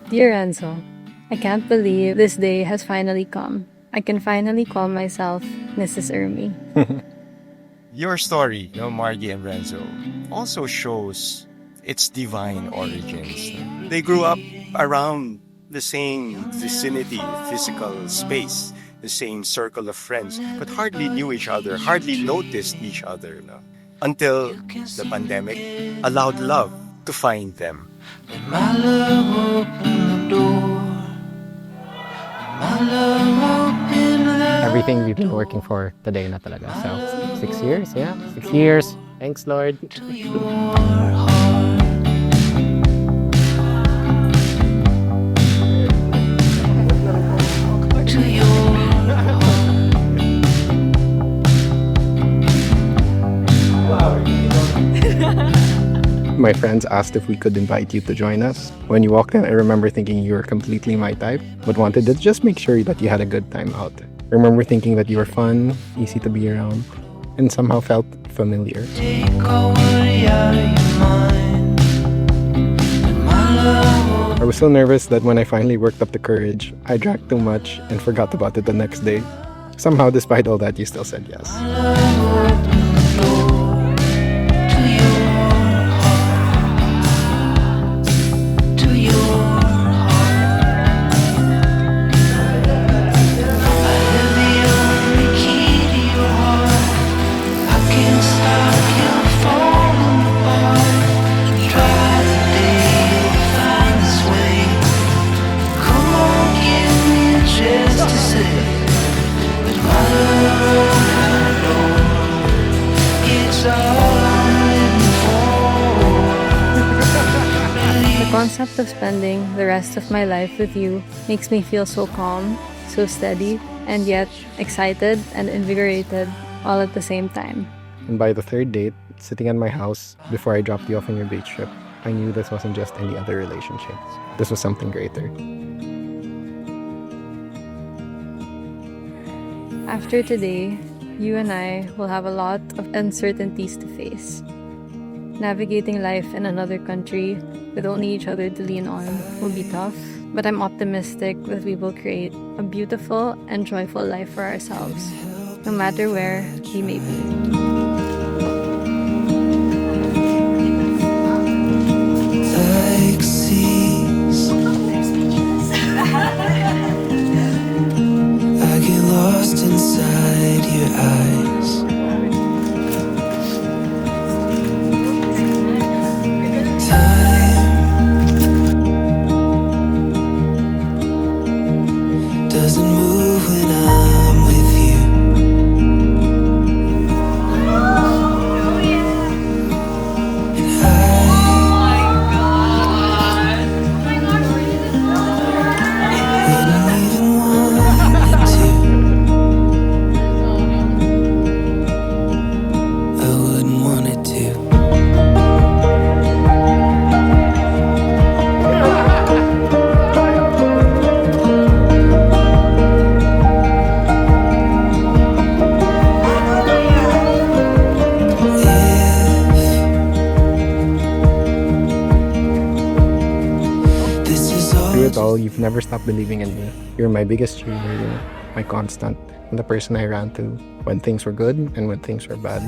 Dear Renzo, I can't believe this day has finally come. I can finally call myself Mrs. Ermi. Your story, Margie and Renzo, also shows its divine origins. They grew up around the same vicinity, physical space, the same circle of friends, but hardly knew each other, hardly noticed each other, until the pandemic allowed love to find them. My love opened the door. My love opened the Everything we've been working for today na talaga. So, 6 years, yeah? 6 years. Thanks, Lord. to your heart. To your My friends asked if we could invite you to join us. When you walked in, I remember thinking you were completely my type, but wanted to just make sure that you had a good time out. I remember thinking that you were fun, easy to be around, and somehow felt familiar. take all worry out of your mind. And my love I was so nervous that when I finally worked up the courage, I drank too much and forgot about it the next day. Somehow, despite all that, you still said yes. opened the door to your heart. To your heart. I have the only key to your heart. I can't stop you falling apart. Try the day you'll find this way. Come on, give me a chance to say that my love opened the door. It's all I'm living for. The concept of spending the rest of my life with you makes me feel so calm, so steady, and yet excited and invigorated all at the same time. And by the third date, sitting at my house before I dropped you off on your beach trip, I knew this wasn't just any other relationship. This was something greater. After today, you and I will have a lot of uncertainties to face. Navigating life in another country with only each other to lean on will be tough, but I'm optimistic that we will create a beautiful and joyful life for ourselves, no matter where we may be. Like seas, I get lost inside your eyes. Time doesn't move when I'm with you. And I wouldn't even want it to. I wouldn't want it to. This is all Through it all, you've never stopped believing in me. You're my biggest cheerleader, my constant, and the person I ran to when things were good and when things were bad.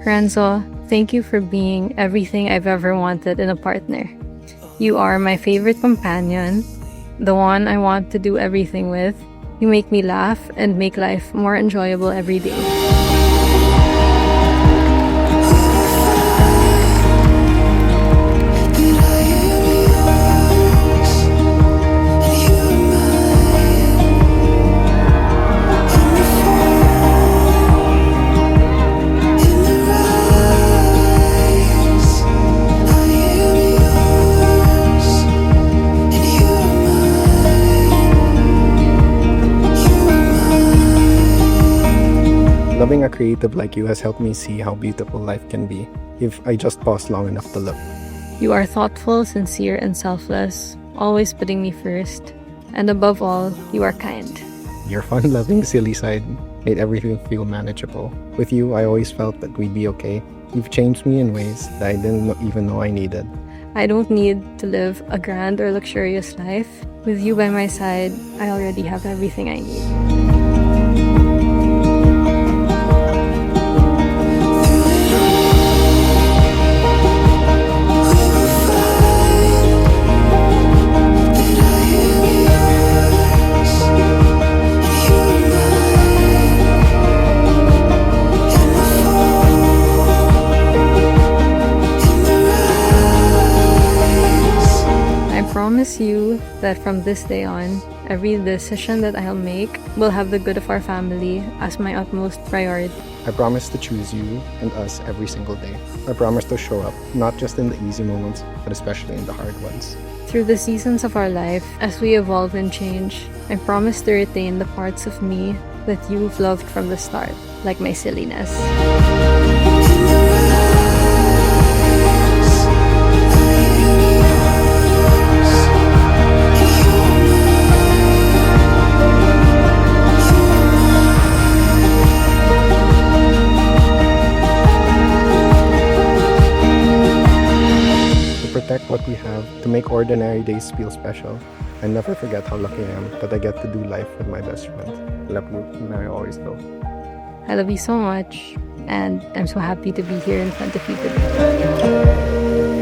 Renzo, thank you for being everything I've ever wanted in a partner. You are my favorite companion, the one I want to do everything with. You make me laugh and make life more enjoyable every day. that I am yours, and you're mine. In the fall, in the rise, I am yours, and you're mine. Loving a creative like you has helped me see how beautiful life can be if I just pause long enough to look. You are thoughtful, sincere, and selfless, always putting me first. And above all, you are kind. Your fun-loving, silly side made everything feel manageable. With you, I always felt that we'd be okay. You've changed me in ways that I didn't even know I needed. I don't need to live a grand or luxurious life. With you by my side, I already have everything I need. I promise you that from this day on, every decision that I'll make will have the good of our family as my utmost priority. I promise to choose you and us every single day. I promise to show up, not just in the easy moments, but especially in the hard ones. Through the seasons of our life, as we evolve and change, I promise to retain the parts of me that you've loved from the start, like my silliness. Protect what we have, to make ordinary days feel special, and never forget how lucky I am that I get to do life with my best friend. Love you, and I always will. I love you so much, and I'm so happy to be here in front of you today.